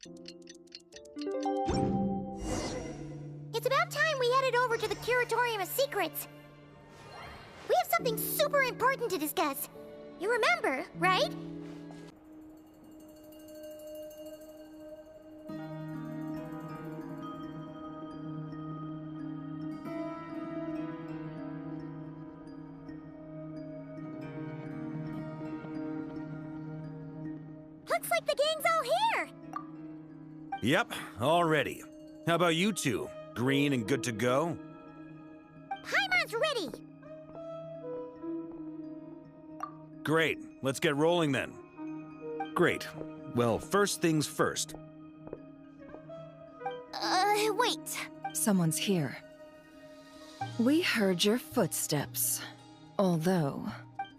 It's about time we headed over to the Curatorium of Secrets. We have something super important to discuss. You remember, right? Looks like the gang's all here! Yep, all ready. How about you two? Green and good to go? Paimon's ready! Great, let's get rolling then. Great. Well, first things first. Wait. Someone's here. We heard your footsteps. Although...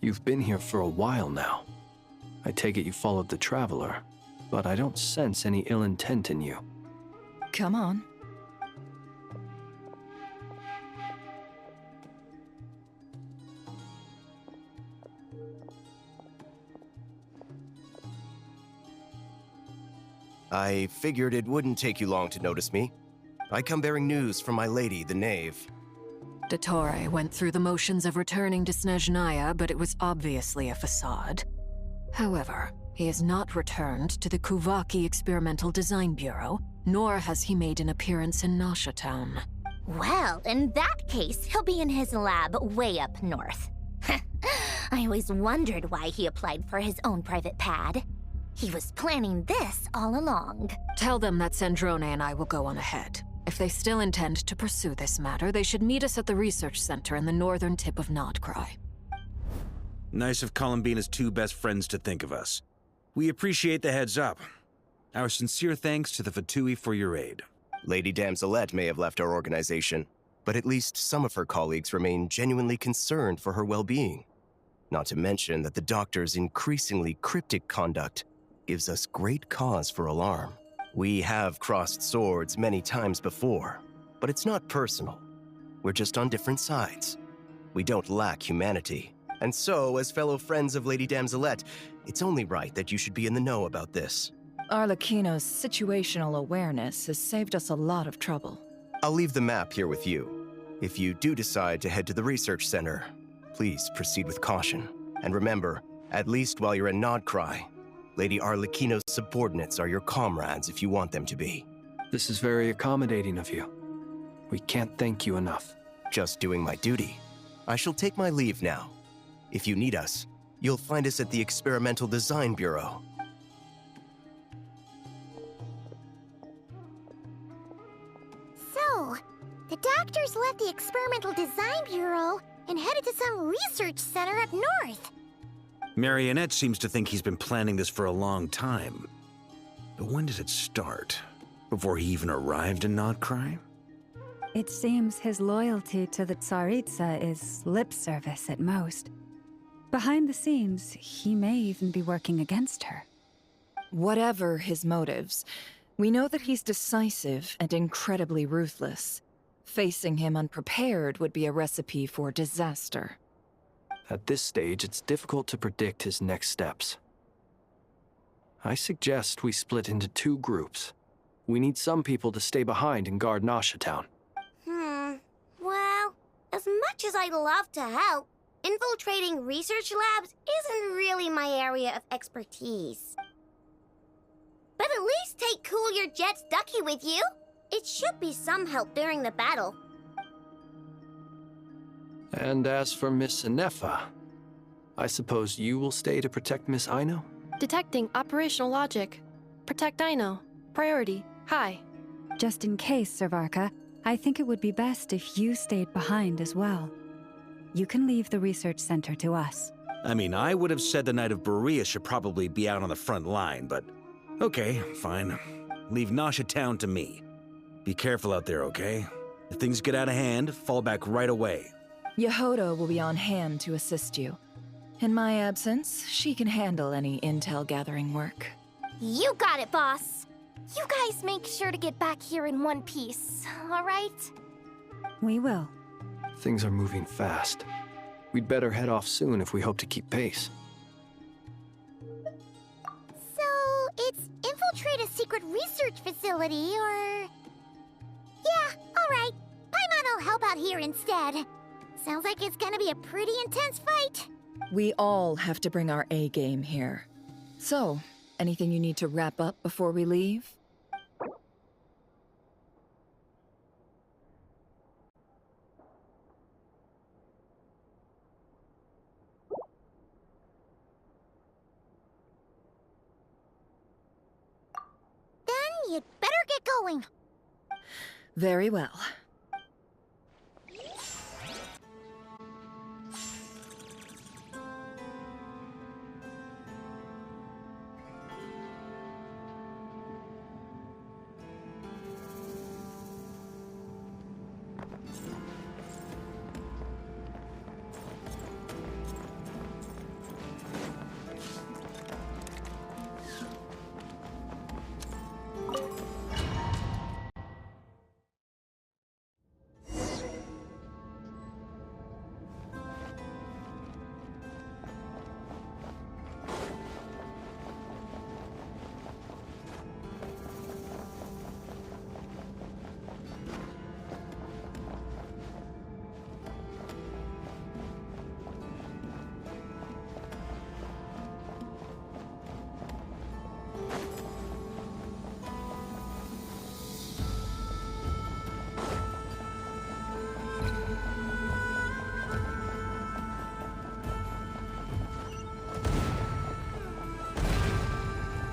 You've been here for a while now. I take it you followed the Traveler, but I don't sense any ill intent in you. Come on. I figured it wouldn't take you long to notice me. I come bearing news from my lady, the Knave. Dottore went through the motions of returning to Snezhnaya, but it was obviously a facade. However, he has not returned to the Kuvaki Experimental Design Bureau, nor has he made an appearance in Nasha Town. Well, in that case, he'll be in his lab way up north. I always wondered why he applied for his own private pad. He was planning this all along. Tell them that Sandrone and I will go on ahead. If they still intend to pursue this matter, they should meet us at the research center in the northern tip of Nodcry. Nice of Columbina's two best friends to think of us. We appreciate the heads up. Our sincere thanks to the Fatui for your aid. Lady Damselette may have left our organization, but at least some of her colleagues remain genuinely concerned for her well-being. Not to mention that the Doctor's increasingly cryptic conduct gives us great cause for alarm. We have crossed swords many times before, but it's not personal. We're just on different sides. We don't lack humanity. And so, as fellow friends of Lady Damselette, it's only right that you should be in the know about this. Arlecchino's situational awareness has saved us a lot of trouble. I'll leave the map here with you. If you do decide to head to the research center, please proceed with caution. And remember, at least while you're in Nodcry, Lady Arlecchino's subordinates are your comrades if you want them to be. This is very accommodating of you. We can't thank you enough. Just doing my duty. I shall take my leave now. If you need us, you'll find us at the Experimental Design Bureau. So, the Doctors left the Experimental Design Bureau and headed to some research center up north. Marionette seems to think he's been planning this for a long time. But when did it start? Before he even arrived in Nodcry? It seems his loyalty to the Tsaritsa is lip service at most. Behind the scenes, he may even be working against her. Whatever his motives, we know that he's decisive and incredibly ruthless. Facing him unprepared would be a recipe for disaster. At this stage, it's difficult to predict his next steps. I suggest we split into two groups. We need some people to stay behind and guard Nasha Town. Well, as much as I'd love to help, infiltrating research labs isn't really my area of expertise. But at least take Cool Your Jet's Ducky with you. It should be some help during the battle. And as for Miss Inefa, I suppose you will stay to protect Miss Aino? Detecting operational logic. Protect Aino. Priority. High. Just in case, Servarka, I think it would be best if you stayed behind as well. You can leave the research center to us. I mean, I would have said the Knight of Berea should probably be out on the front line, but okay, fine. Leave Nasha Town to me. Be careful out there, okay? If things get out of hand, fall back right away. Yehoda will be on hand to assist you. In my absence, she can handle any intel gathering work. You got it, boss. You guys make sure to get back here in one piece, all right? We will. Things are moving fast. We'd better head off soon if we hope to keep pace. So, it's infiltrate a secret research facility, or... Yeah, alright. Paimon will help out here instead. Sounds like it's gonna be a pretty intense fight. We all have to bring our A game here. So, anything you need to wrap up before we leave? Then you'd better get going. Very well.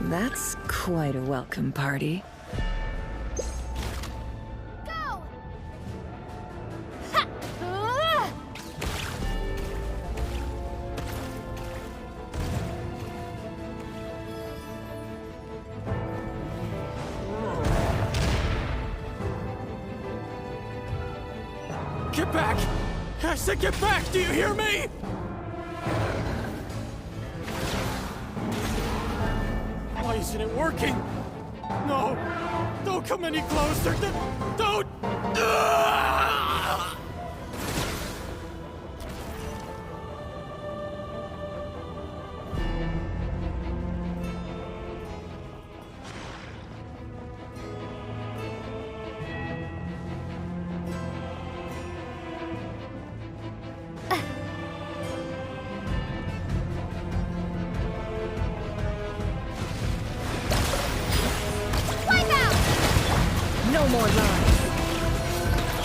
That's quite a welcome party. Go! Get back! I said get back! Do you hear me? Why isn't it working? No! Don't come any closer! Don't! Ah! No more lies.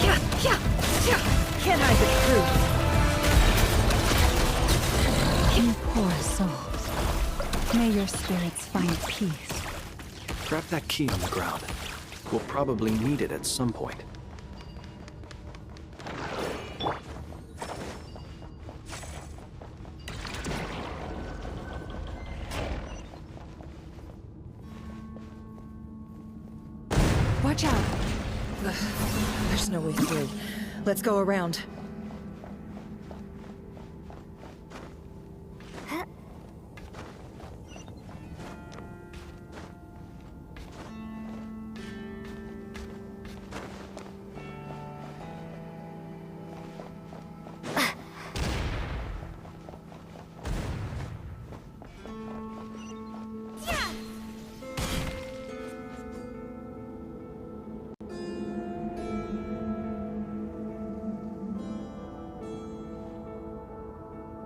Yeah, yeah, yeah. Can't hide the truth. You poor souls. May your spirits find peace. Grab that key on the ground. We'll probably need it at some point. Watch out. There's no way through. Let's go around.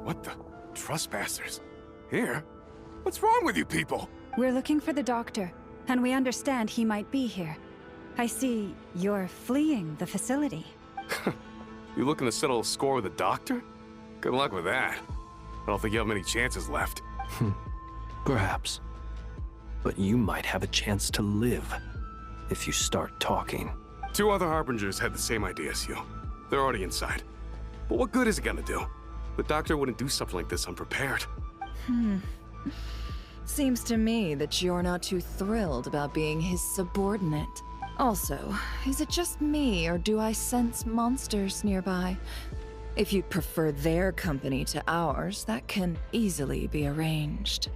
What the? Trespassers? Here? What's wrong with you people? We're looking for the doctor, and we understand he might be here. I see you're fleeing the facility. You looking to settle a score with the doctor? Good luck with that. I don't think you have many chances left. Perhaps. But you might have a chance to live if you start talking. 2 other Harbingers had the same idea as you. They're already inside. But what good is it gonna do? The doctor wouldn't do something like this unprepared. Seems to me that you're not too thrilled about being his subordinate. Also, is it just me, or do I sense monsters nearby? If you'd prefer their company to ours, that can easily be arranged.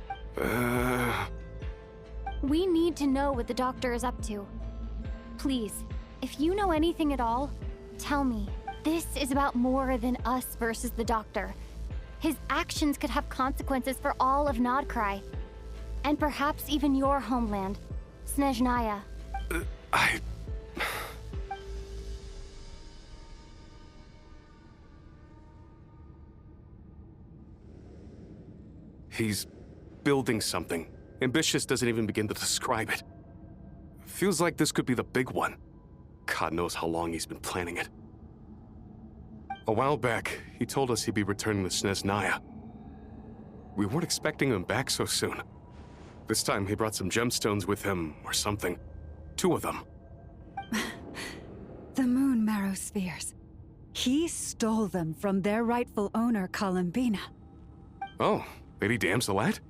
We need to know what the doctor is up to. Please, if you know anything at all, tell me. This is about more than us versus the doctor. His actions could have consequences for all of Nodcry, and perhaps even your homeland. Snezhnaya? I... He's building something. Ambitious doesn't even begin to describe it. Feels like this could be the big one. God knows how long he's been planning it. A while back, he told us he'd be returning to Snezhnaya. We weren't expecting him back so soon. This time he brought some gemstones with him, or something. 2 of them. The moon marrow spheres. He stole them from their rightful owner, Columbina. Oh, Lady Damselat?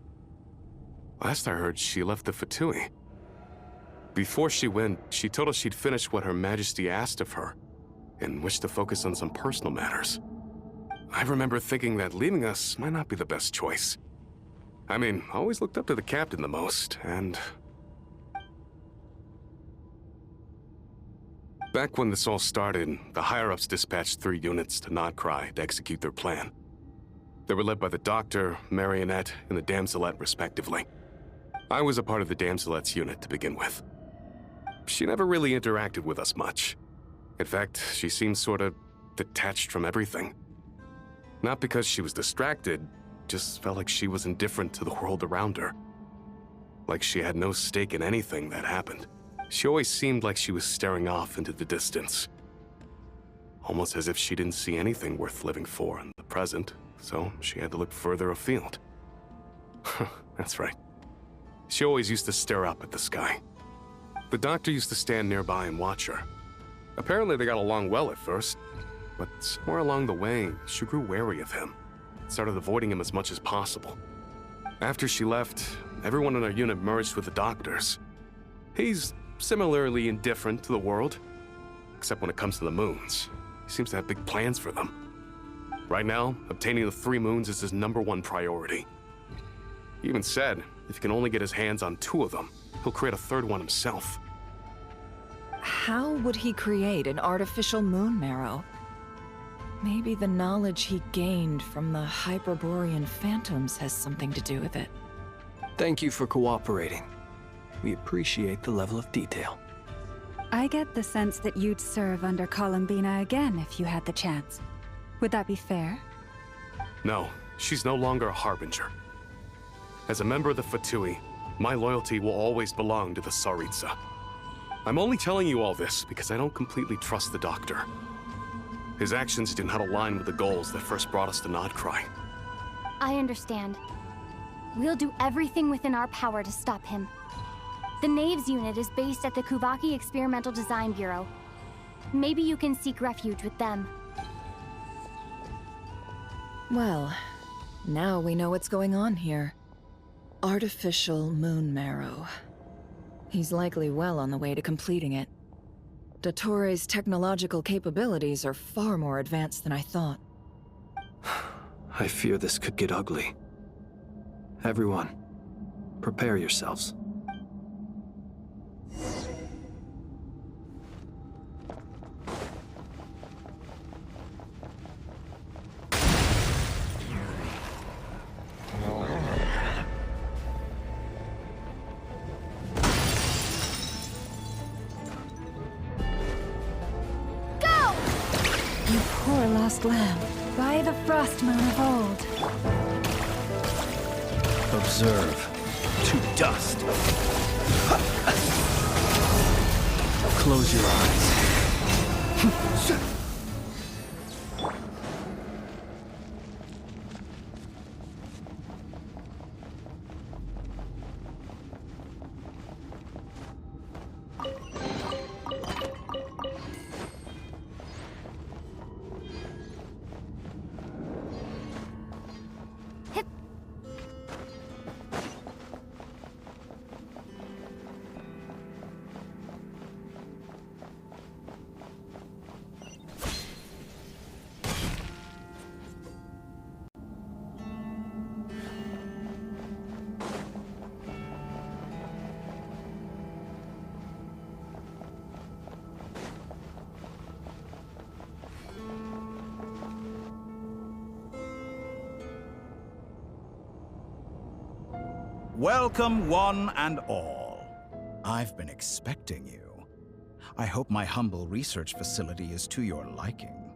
Last I heard, she left the Fatui. Before she went, she told us she'd finish what Her Majesty asked of her, and wished to focus on some personal matters. I remember thinking that leaving us might not be the best choice. I mean, I always looked up to the captain the most, and... Back when this all started, the higher-ups dispatched 3 units to Notcry to execute their plan. They were led by the Doctor, Marionette, and the Damselet, respectively. I was a part of the Damselet's unit to begin with. She never really interacted with us much. In fact, she seemed sort of detached from everything. Not because she was distracted, just felt like she was indifferent to the world around her. Like she had no stake in anything that happened. She always seemed like she was staring off into the distance. Almost as if she didn't see anything worth living for in the present, so she had to look further afield. That's right. She always used to stare up at the sky. The Doctor used to stand nearby and watch her. Apparently they got along well at first, but somewhere along the way, she grew wary of him. Started avoiding him as much as possible. After she left, everyone in our unit merged with the Doctor's. He's similarly indifferent to the world, except when it comes to the moons. He seems to have big plans for them. Right now, obtaining the 3 moons is his #1 priority. He even said, if he can only get his hands on 2 of them, he'll create a 3rd one himself. How would he create an artificial moon marrow? Maybe the knowledge he gained from the Hyperborean phantoms has something to do with it. Thank you for cooperating. We appreciate the level of detail. I get the sense that you'd serve under Columbina again if you had the chance. Would that be fair? No, she's no longer a Harbinger. As a member of the Fatui, my loyalty will always belong to the Tsaritsa. I'm only telling you all this because I don't completely trust the Doctor. His actions do not align with the goals that first brought us to Notcry. I understand. We'll do everything within our power to stop him. The Knaves unit is based at the Kuvaki Experimental Design Bureau. Maybe you can seek refuge with them. Well, now we know what's going on here. Artificial moon marrow. He's likely well on the way to completing it. Dottore's technological capabilities are far more advanced than I thought. I fear this could get ugly. Everyone, prepare yourselves. Poor lost lamb, by the frost moon of old. Observe. To dust. Close your eyes. Welcome one and all. I've been expecting you. I hope my humble research facility is to your liking.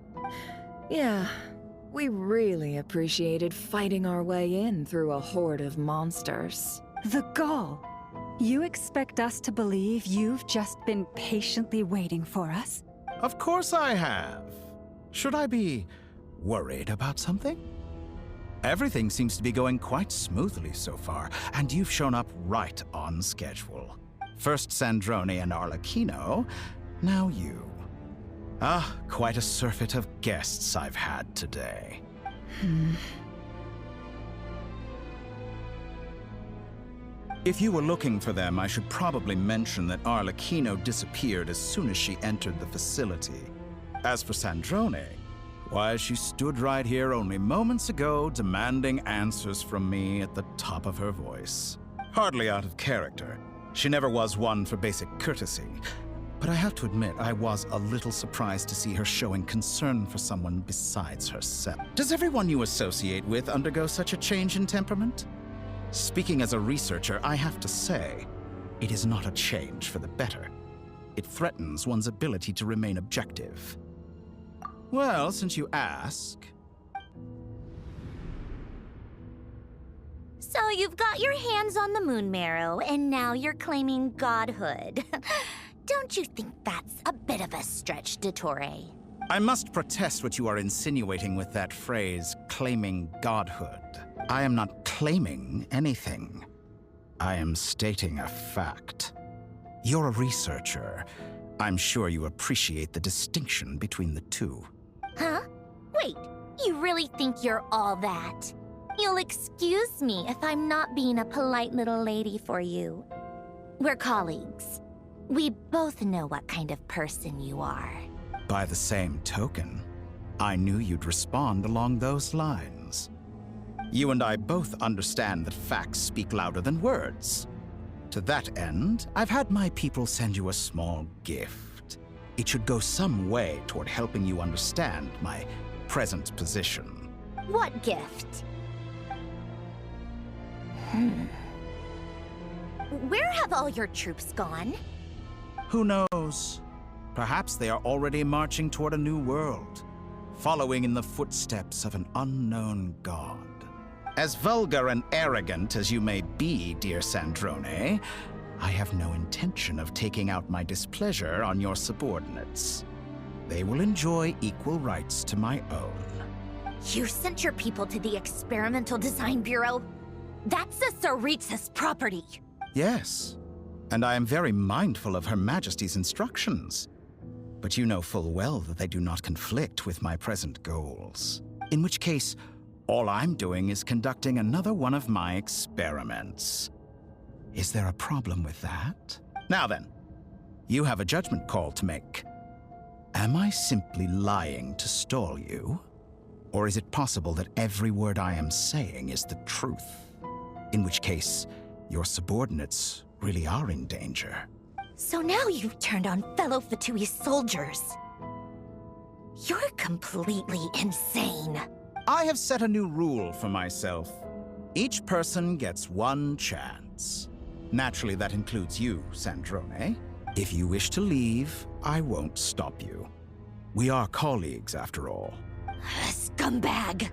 Yeah, we really appreciated fighting our way in through a horde of monsters. The gall! You expect us to believe you've just been patiently waiting for us? Of course I have. Should I be worried about something? Everything seems to be going quite smoothly so far, and you've shown up right on schedule. First Sandrone and Arlecchino, now you. Ah, quite a surfeit of guests I've had today. If you were looking for them, I should probably mention that Arlecchino disappeared as soon as she entered the facility. As for Sandrone, why, she stood right here only moments ago demanding answers from me at the top of her voice. Hardly out of character. She never was one for basic courtesy. But I have to admit, I was a little surprised to see her showing concern for someone besides herself. Does everyone you associate with undergo such a change in temperament? Speaking as a researcher, I have to say, it is not a change for the better. It threatens one's ability to remain objective. Well, since you ask... So you've got your hands on the moon marrow, and now you're claiming godhood. Don't you think that's a bit of a stretch, Dottore? I must protest what you are insinuating with that phrase, claiming godhood. I am not claiming anything. I am stating a fact. You're a researcher. I'm sure you appreciate the distinction between the two. Huh? Wait, you really think you're all that? You'll excuse me if I'm not being a polite little lady for you. We're colleagues. We both know what kind of person you are. By the same token, I knew you'd respond along those lines. You and I both understand that facts speak louder than words. To that end, I've had my people send you a small gift. It should go some way toward helping you understand my present position. What gift? Where have all your troops gone? Who knows? Perhaps they are already marching toward a new world, following in the footsteps of an unknown god. As vulgar and arrogant as you may be, dear Sandrone, I have no intention of taking out my displeasure on your subordinates. They will enjoy equal rights to my own. You sent your people to the Experimental Design Bureau? That's the Tsaritsa's property. Yes, and I am very mindful of Her Majesty's instructions. But you know full well that they do not conflict with my present goals. In which case, all I'm doing is conducting another one of my experiments. Is there a problem with that? Now then, you have a judgment call to make. Am I simply lying to stall you? Or is it possible that every word I am saying is the truth? In which case, your subordinates really are in danger. So now you've turned on fellow Fatui soldiers. You're completely insane. I have set a new rule for myself. Each person gets one chance. Naturally, that includes you, Sandrone. If you wish to leave, I won't stop you. We are colleagues, after all. Scumbag!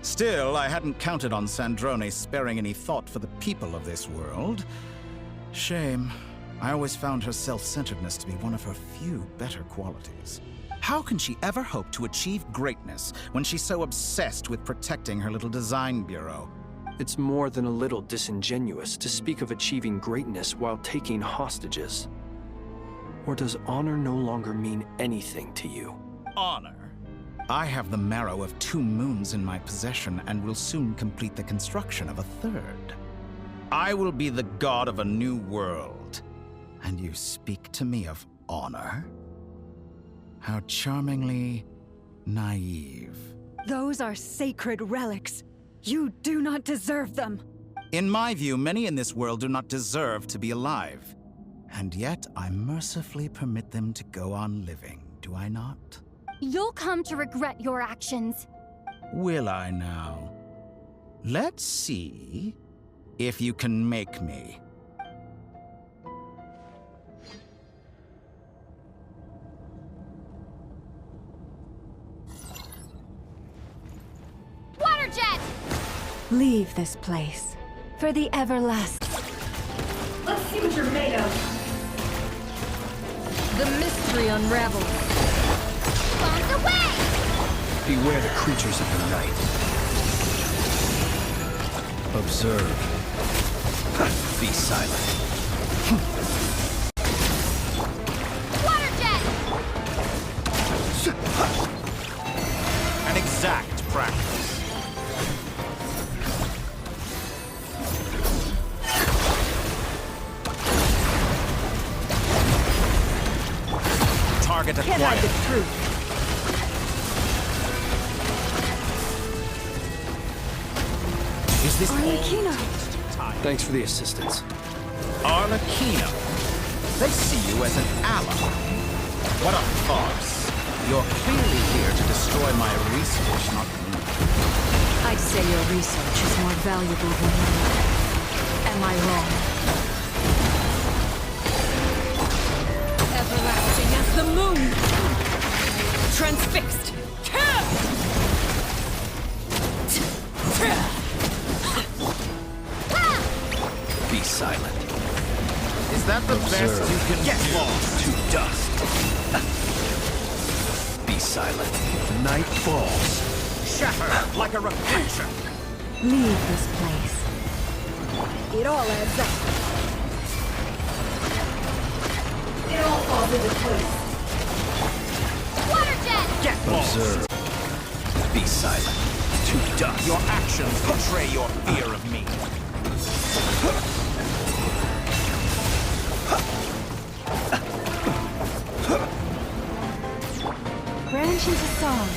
Still, I hadn't counted on Sandrone sparing any thought for the people of this world. Shame. I always found her self-centeredness to be one of her few better qualities. How can she ever hope to achieve greatness when she's so obsessed with protecting her little design bureau? It's more than a little disingenuous to speak of achieving greatness while taking hostages. Or does honor no longer mean anything to you? Honor? I have the marrow of 2 moons in my possession and will soon complete the construction of a 3rd. I will be the god of a new world. And you speak to me of honor? How charmingly naive. Those are sacred relics. You do not deserve them. In my view, many in this world do not deserve to be alive. And yet, I mercifully permit them to go on living, do I not? You'll come to regret your actions. Will I now? Let's see if you can make me. Water jet! Leave this place for the everlasting. Let's see what you're made of. The mystery unravels. Bombs away! Beware the creatures of the night. Observe. Be silent. Water jet! An exact practice. Target acquired. Can't hide the truth. Is this Arlecchino. Thanks for the assistance. Arlecchino? They see you as an ally. What a farce. You're clearly here to destroy my research, not me. I'd say your research is more valuable than you. Am I wrong? Everlasting as the moon. Transfixed. Be silent. Is that the best you can Get do? lost to dust. Be silent. Night falls. Shatter like a reflection. Leave this place. It all adds up. It all falls into place. Water jet! Get lost. Observe. Be silent. To dust. Your actions betray your fear of me. Branch into song.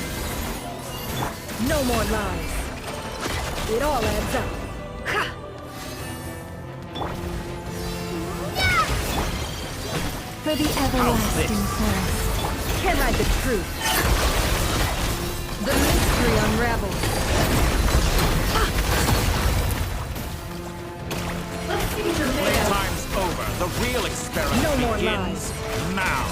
No more lies. It all adds up. For the everlasting forest. Can't hide the truth. The mystery unravels. Let's see what you're made of. Playtime's over. The real experiment No more begins now.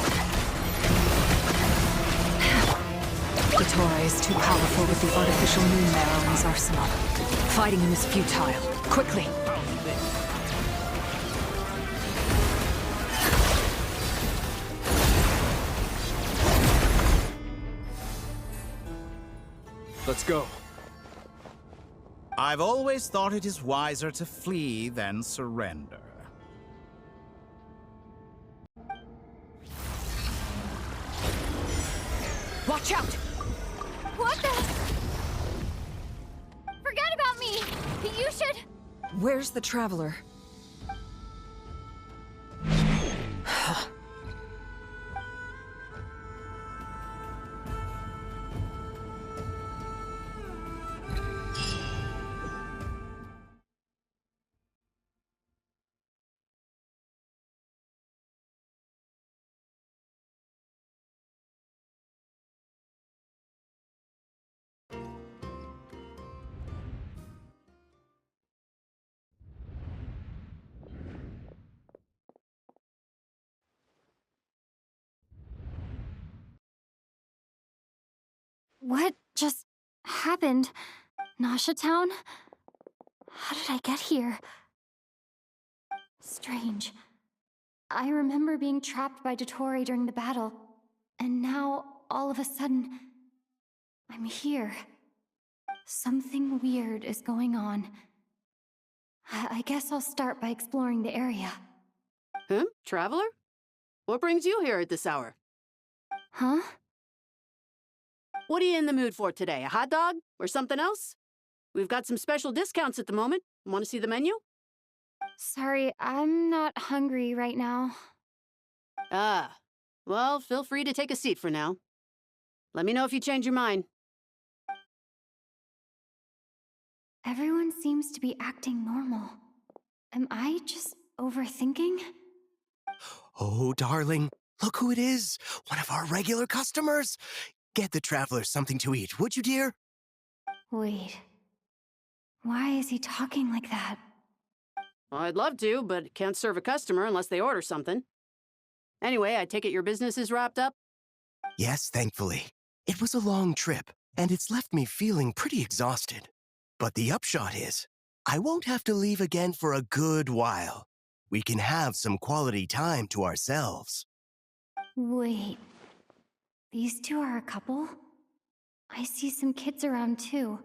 Datora is too powerful with the artificial moon marrow in his arsenal. Fighting him is futile. Quickly! Let's go. I've always thought it is wiser to flee than surrender. Watch out! What the? Forget about me! You should... Where's the traveler? What just happened? Nasha Town? How did I get here? Strange. I remember being trapped by Dottore during the battle, and now, all of a sudden, I'm here. Something weird is going on. I guess I'll start by exploring the area. Traveler? What brings you here at this hour? Huh? What are you in the mood for today? A hot dog? Or something else? We've got some special discounts at the moment. Want to see the menu? Sorry, I'm not hungry right now. Ah. Well, feel free to take a seat for now. Let me know if you change your mind. Everyone seems to be acting normal. Am I just overthinking? Oh, darling, look who it is. One of our regular customers. Get the traveler something to eat, would you, dear? Wait. Why is he talking like that? Well, I'd love to, but can't serve a customer unless they order something. Anyway, I take it your business is wrapped up? Yes, thankfully. It was a long trip, and it's left me feeling pretty exhausted. But the upshot is, I won't have to leave again for a good while. We can have some quality time to ourselves. Wait. These two are a couple? I see some kids around too.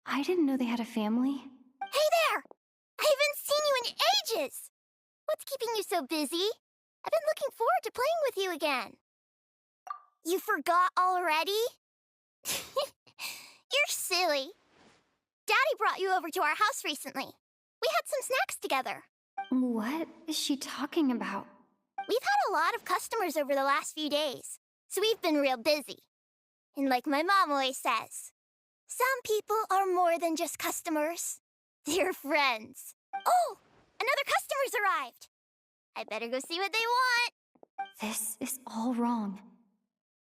I didn't know they had a family. Hey there! I haven't seen you in ages! What's keeping you so busy? I've been looking forward to playing with you again. You forgot already? You're silly. Daddy brought you over to our house recently. We had some snacks together. What is she talking about? We've had a lot of customers over the last few days, so we've been real busy. And like my mom always says, some people are more than just customers. They're friends. Oh, another customer's arrived. I better go see what they want. This is all wrong.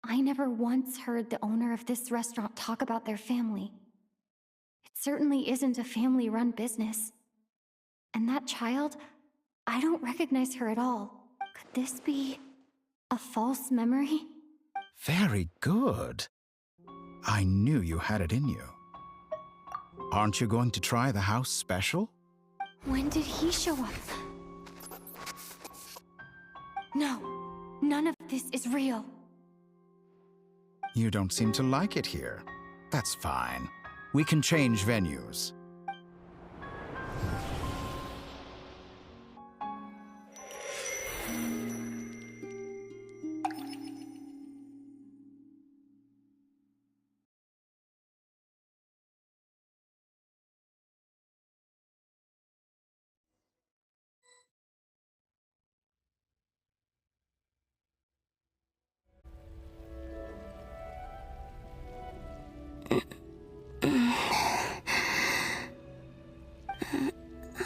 I never once heard the owner of this restaurant talk about their family. It certainly isn't a family-run business. And that child, I don't recognize her at all. Could this be a false memory? Very good. I knew you had it in you. Aren't you going to try the house special? When did he show up? No, none of this is real. You don't seem to like it here. That's fine. We can change venues.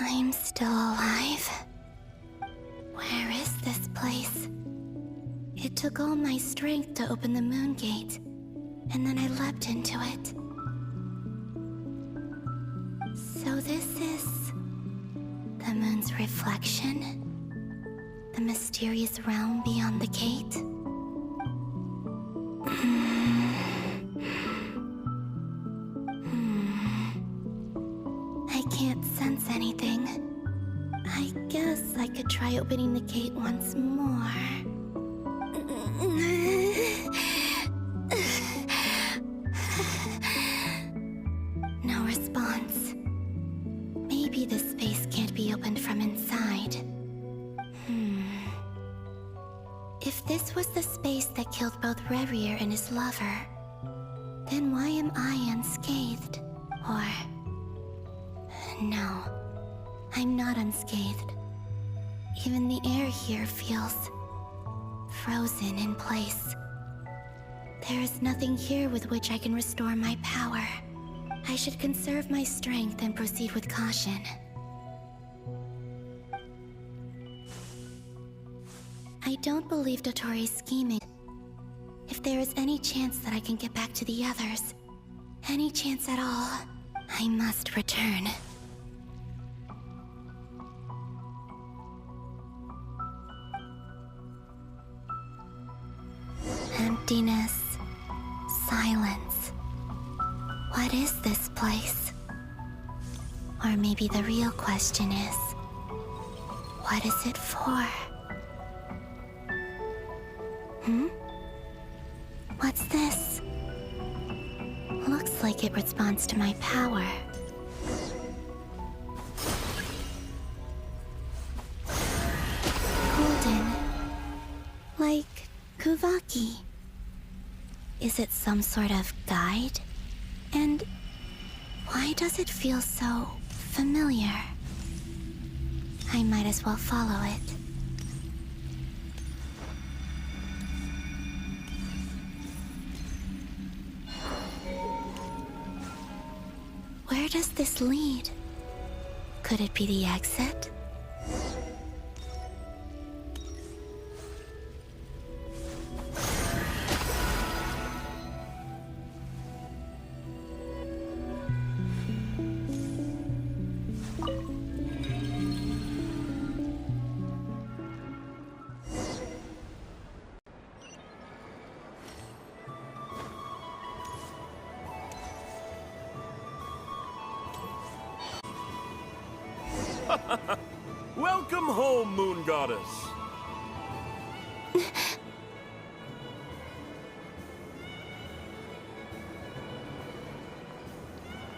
I'm still alive. Where is this place? It took all my strength to open the moon gate, and then I leapt into it. So this is the moon's reflection? The mysterious realm beyond the gate? I can't sense anything. I guess I could try opening the gate once more. No response. Maybe this space can't be opened from inside. If this was the space that killed both Revier and his lover, then why am I unscathed? Or... no, I'm not unscathed. Even the air here feels frozen in place. There is nothing here with which I can restore my power. I should conserve my strength and proceed with caution. I don't believe Dotori's scheming. If there is any chance that I can get back to the others, any chance at all, I must return. Emptiness. Silence. What is this place? Or maybe the real question is, what is it for? What's this? Looks like it responds to my power. Golden. Like Kuvaki. Is it some sort of guide? And why does it feel so familiar? I might as well follow it. Where does this lead? Could it be the exit? Welcome home, Moon Goddess.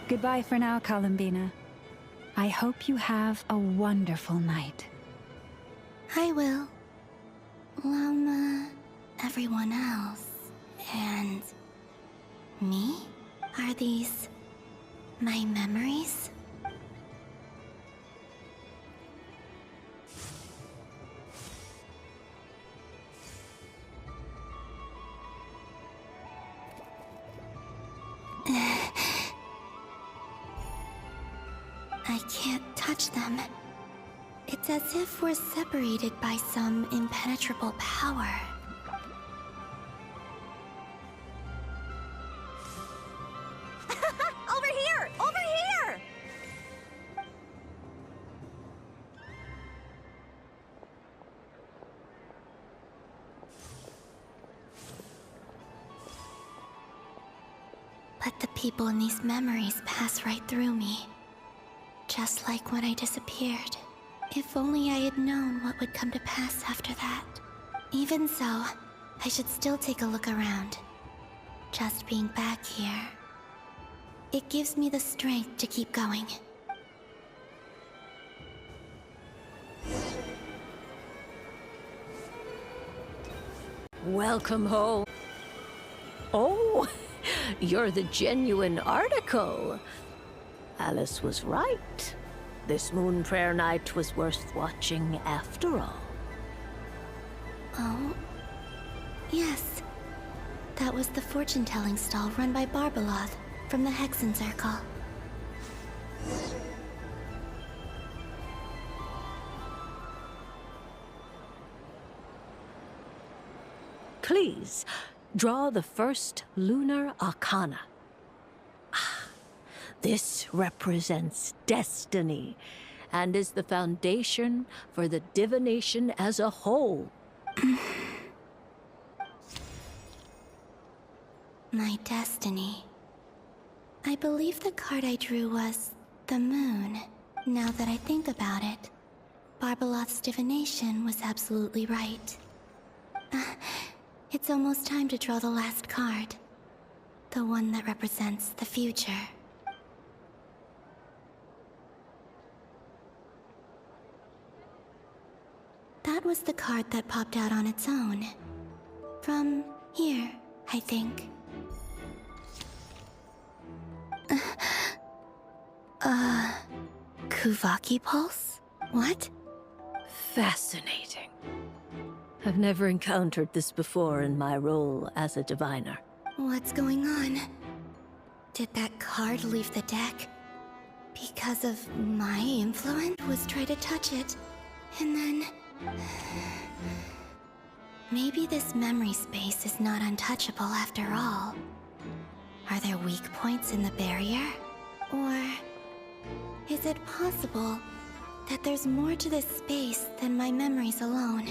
Goodbye for now, Columbina. I hope you have a wonderful night. I will. Llama, everyone else, and me? Are these my memories? I can't touch them. It's as if we're separated by some impenetrable power. Over here! Over here! But the people in these memories pass right through me. Just like when I disappeared. If only I had known what would come to pass after that. Even so, I should still take a look around. Just being back here. It gives me the strength to keep going. Welcome home. Oh, you're the genuine article. Alice was right. This Moon Prayer Night was worth watching after all. Oh? Yes. That was the fortune-telling stall run by Barbeloth from the Hexen Circle. Please, draw the first lunar arcana. This represents destiny and is the foundation for the divination as a whole. My destiny. I believe the card I drew was the moon. Now that I think about it, Barbeloth's divination was absolutely right. It's almost time to draw the last card. The one that represents the future. That was the card that popped out on its own. From here, I think. Kuvaki Pulse? What? Fascinating. I've never encountered this before in my role as a diviner. What's going on? Did that card leave the deck? Because of my influence? Was try to touch it, and then... Maybe this memory space is not untouchable after all. Are there weak points in the barrier? Or is it possible that there's more to this space than my memories alone?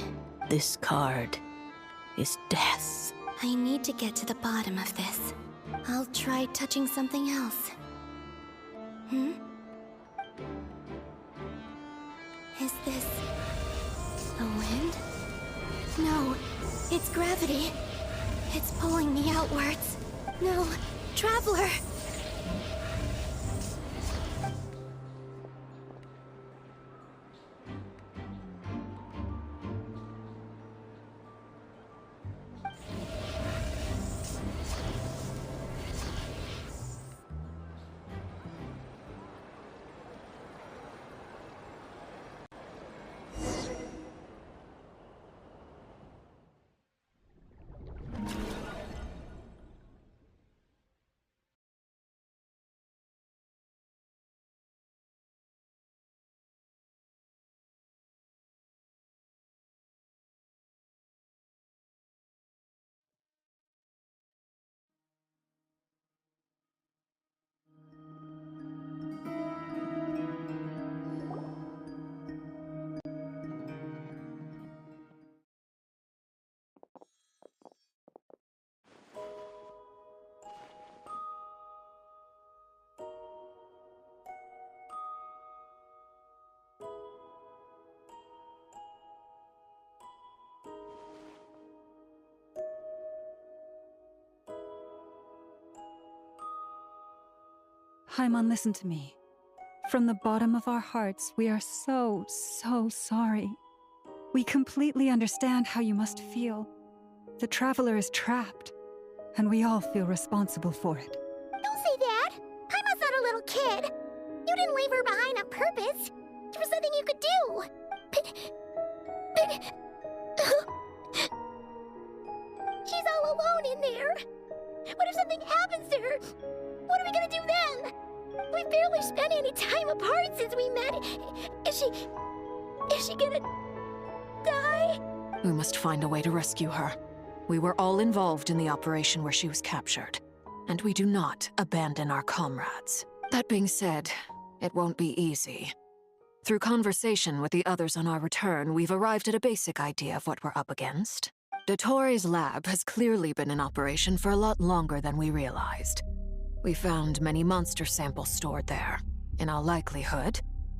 This card is death. I need to get to the bottom of this. I'll try touching something else. Is this... the wind? No, it's gravity. It's pulling me outwards. No, Traveler! Paimon, listen to me. From the bottom of our hearts, we are so sorry. We completely understand how you must feel. The Traveler is trapped, and we all feel responsible for it. Don't say that! Paimon's not a little kid! You didn't leave her behind on purpose! There was nothing you could do! But... She's all alone in there! What if something happens to her? What are we gonna do then? We've barely spent any time apart since we met. Is she gonna die? We must find a way to rescue her. We were all involved in the operation where she was captured, and we do not abandon our comrades. That being said, it won't be easy. Through conversation with the others on our return, we've arrived at a basic idea of what we're up against. Dottore's lab has clearly been in operation for a lot longer than we realized. We found many monster samples stored there. In all likelihood,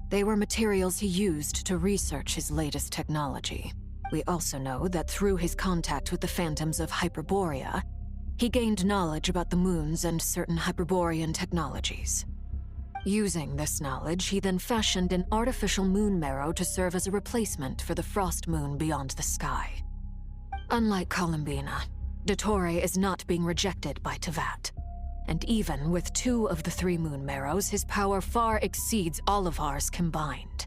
they were materials he used to research his latest technology. We also know that through his contact with the phantoms of Hyperborea, he gained knowledge about the moons and certain Hyperborean technologies. Using this knowledge, he then fashioned an artificial moon marrow to serve as a replacement for the frost moon beyond the sky. Unlike Columbina, Dottore is not being rejected by Teyvat. And even with 2 of the 3 moon marrows, his power far exceeds all of ours combined.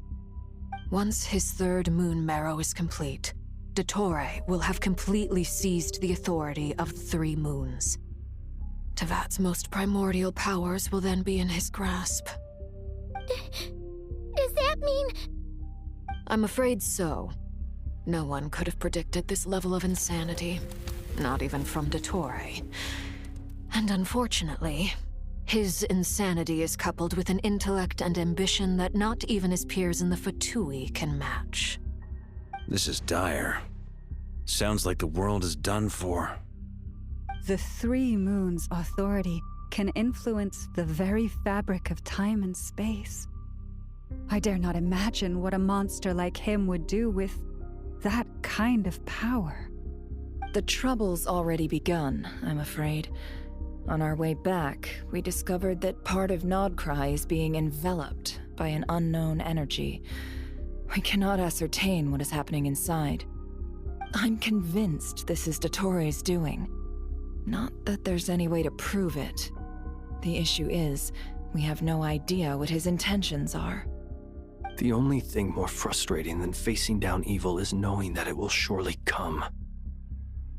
Once his 3rd moon marrow is complete, Dottore will have completely seized the authority of the 3 moons. Teyvat's most primordial powers will then be in his grasp. Does that mean... I'm afraid so. No one could have predicted this level of insanity, not even from Dottore. And unfortunately, his insanity is coupled with an intellect and ambition that not even his peers in the Fatui can match. This is dire. Sounds like the world is done for. The 3 moons' authority can influence the very fabric of time and space. I dare not imagine what a monster like him would do with that kind of power. The trouble's already begun, I'm afraid. On our way back, we discovered that part of Nodcry is being enveloped by an unknown energy. We cannot ascertain what is happening inside. I'm convinced this is Dottore's doing. Not that there's any way to prove it. The issue is, we have no idea what his intentions are. The only thing more frustrating than facing down evil is knowing that it will surely come,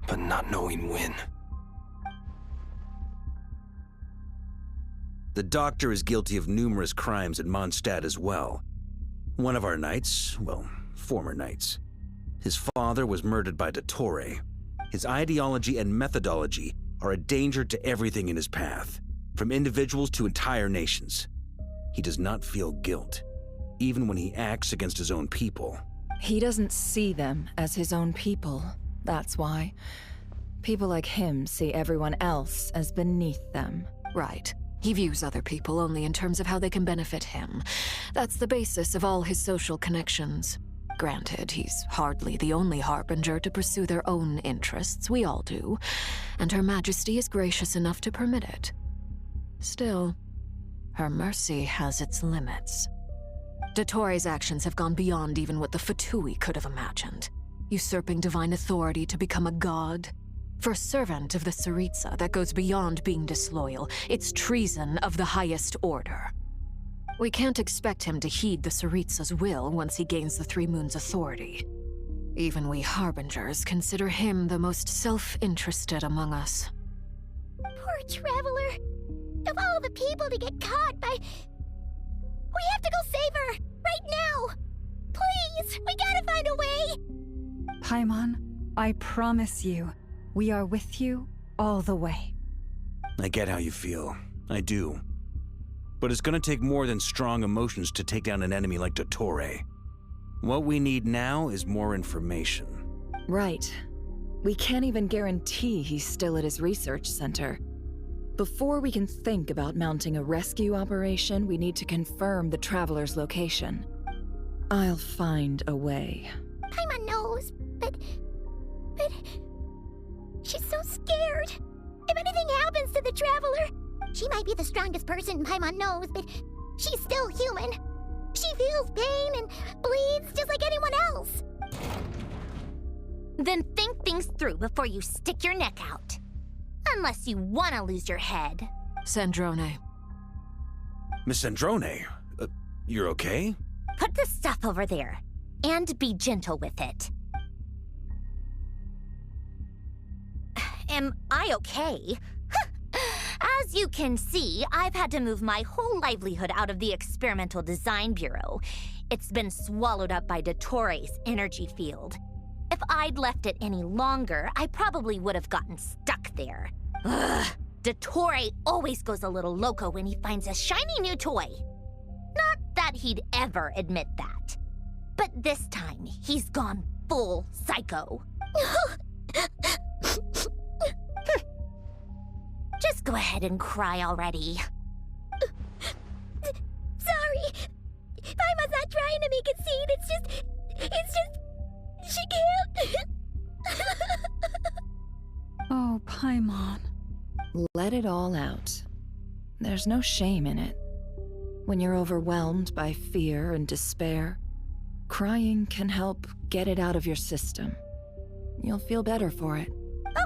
but not knowing when. The Doctor is guilty of numerous crimes at Mondstadt as well. One of our knights, well, former knights. His father was murdered by Dottore. His ideology and methodology are a danger to everything in his path, from individuals to entire nations. He does not feel guilt, even when he acts against his own people. He doesn't see them as his own people, that's why. People like him see everyone else as beneath them. Right. He views other people only in terms of how they can benefit him. That's the basis of all his social connections. Granted, he's hardly the only harbinger to pursue their own interests. We all do. And Her Majesty is gracious enough to permit it. Still, her mercy has its limits. Dottore's actions have gone beyond even what the Fatui could have imagined. Usurping divine authority to become a god. For a servant of the Tsaritsa, that goes beyond being disloyal. It's treason of the highest order. We can't expect him to heed the Tsaritsa's will once he gains the 3 moons' authority. Even we Harbingers consider him the most self-interested among us. Poor Traveler. Of all the people to get caught by... We have to go save her! Right now! Please! We gotta find a way! Paimon, I promise you, we are with you all the way. I get how you feel. I do. But it's gonna take more than strong emotions to take down an enemy like Dottore. What we need now is more information. Right. We can't even guarantee he's still at his research center. Before we can think about mounting a rescue operation, we need to confirm the Traveler's location. I'll find a way. Paimon knows, but... She's so scared. If anything happens to the Traveler... She might be the strongest person Paimon knows, but she's still human. She feels pain and bleeds just like anyone else. Then think things through before you stick your neck out. Unless you want to lose your head. Sandrone. Miss Sandrone, you're okay? Put the stuff over there, and be gentle with it. Am I okay? As you can see, I've had to move my whole livelihood out of the Experimental Design Bureau. It's been swallowed up by Dottore's energy field. If I'd left it any longer, I probably would have gotten stuck there. Ugh. Dottore always goes a little loco when he finds a shiny new toy. Not that he'd ever admit that. But this time, he's gone full psycho. Just go ahead and cry already. Sorry. Paimon's not trying to make it scene. It's just... She can't. Oh, Paimon. Let it all out. There's no shame in it. When you're overwhelmed by fear and despair, crying can help get it out of your system. You'll feel better for it.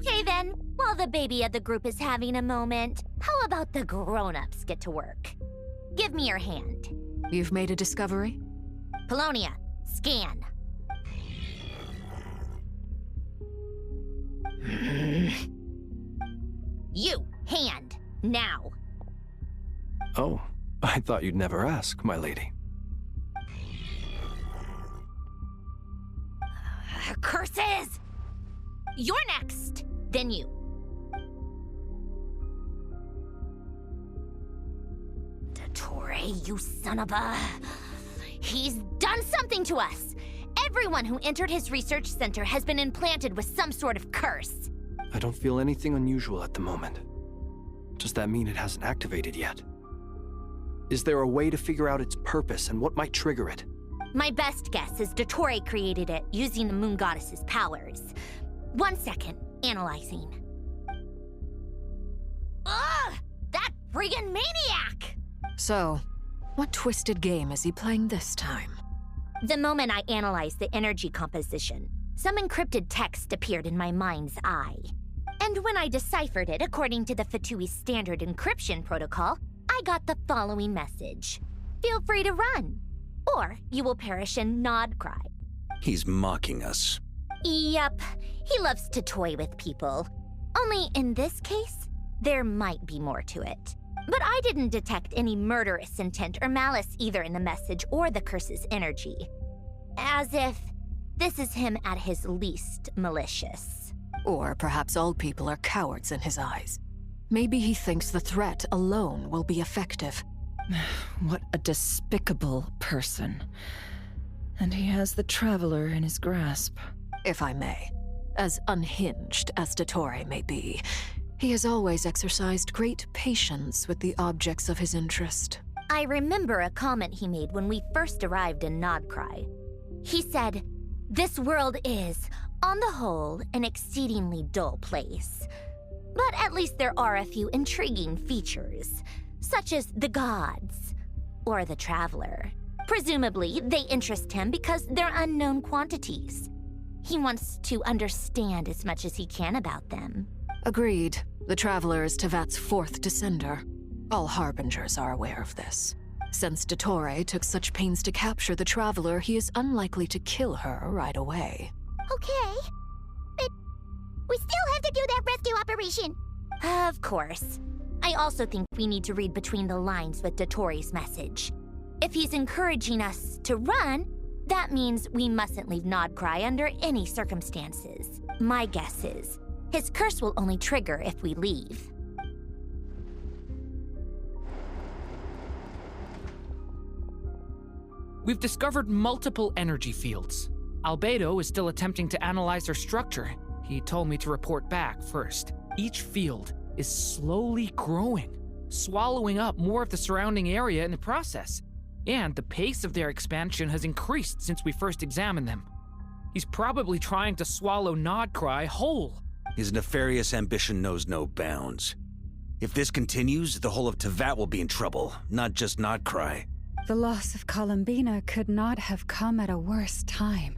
Okay then, while the baby of the group is having a moment, how about the grown-ups get to work? Give me your hand. You've made a discovery? Polonia, scan. You, hand, now. Oh, I thought you'd never ask, my lady. Curses! You're next, then you. Dottore, you son of a... He's done something to us! Everyone who entered his research center has been implanted with some sort of curse. I don't feel anything unusual at the moment. Does that mean it hasn't activated yet? Is there a way to figure out its purpose and what might trigger it? My best guess is Dottore created it using the Moon Goddess's powers. 1 second, analyzing. Ugh! That friggin' maniac! So, what twisted game is he playing this time? The moment I analyzed the energy composition, some encrypted text appeared in my mind's eye. And when I deciphered it according to the Fatui's standard encryption protocol, I got the following message. Feel free to run, or you will perish in nod cry. He's mocking us. Yep, he loves to toy with people. Only in this case, there might be more to it. But I didn't detect any murderous intent or malice either in the message or the curse's energy. As if this is him at his least malicious. Or perhaps all people are cowards in his eyes. Maybe he thinks the threat alone will be effective. What a despicable person. And he has the Traveler in his grasp. If I may, as unhinged as Dottore may be, he has always exercised great patience with the objects of his interest. I remember a comment he made when we first arrived in Nodcry. He said, "This world is, on the whole, an exceedingly dull place. But at least there are a few intriguing features, such as the gods, or the Traveler. Presumably, they interest him because they're unknown quantities. He wants to understand as much as he can about them." Agreed. The Traveler is Tevat's fourth descender. All Harbingers are aware of this. Since Dottore took such pains to capture the Traveler, he is unlikely to kill her right away. Okay, but we still have to do that rescue operation. Of course. I also think we need to read between the lines with Dottore's message. If he's encouraging us to run, that means we mustn't leave Nodcry under any circumstances. My guess is, his curse will only trigger if we leave. We've discovered multiple energy fields. Albedo is still attempting to analyze their structure. He told me to report back first. Each field is slowly growing, swallowing up more of the surrounding area in the process. And the pace of their expansion has increased since we first examined them. He's probably trying to swallow Nodcry whole. His nefarious ambition knows no bounds. If this continues, the whole of Tevat will be in trouble, not just Notcry. The loss of Columbina could not have come at a worse time.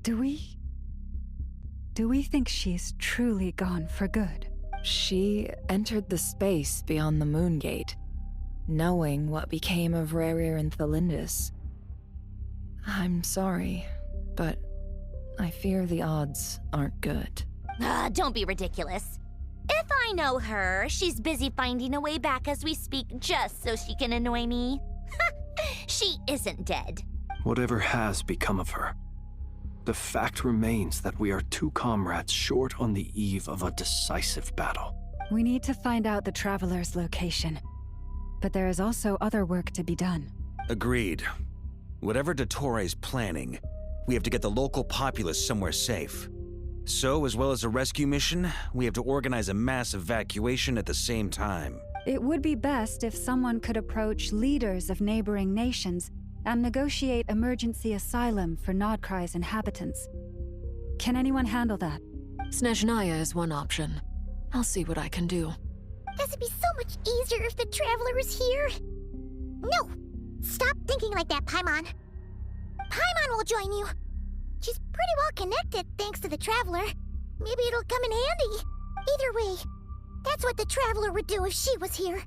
Do we think she's truly gone for good? She entered the space beyond the Moon Gate, knowing what became of Rerir and Thalindus. I'm sorry, but I fear the odds aren't good. Don't be ridiculous. If I know her, she's busy finding a way back as we speak just so she can annoy me. She isn't dead. Whatever has become of her, the fact remains that we are two comrades short on the eve of a decisive battle. We need to find out the Traveler's location. But there is also other work to be done. Agreed. Whatever Dottore is planning, we have to get the local populace somewhere safe. So, as well as a rescue mission, we have to organize a mass evacuation at the same time. It would be best if someone could approach leaders of neighboring nations and negotiate emergency asylum for Notcry's inhabitants. Can anyone handle that? Snezhnaya is one option. I'll see what I can do. This would be so much easier if the Traveler was here. No! Stop thinking like that, Paimon. Paimon will join you. She's pretty well connected thanks to the Traveler. Maybe it'll come in handy. Either way, that's what the Traveler would do if she was here.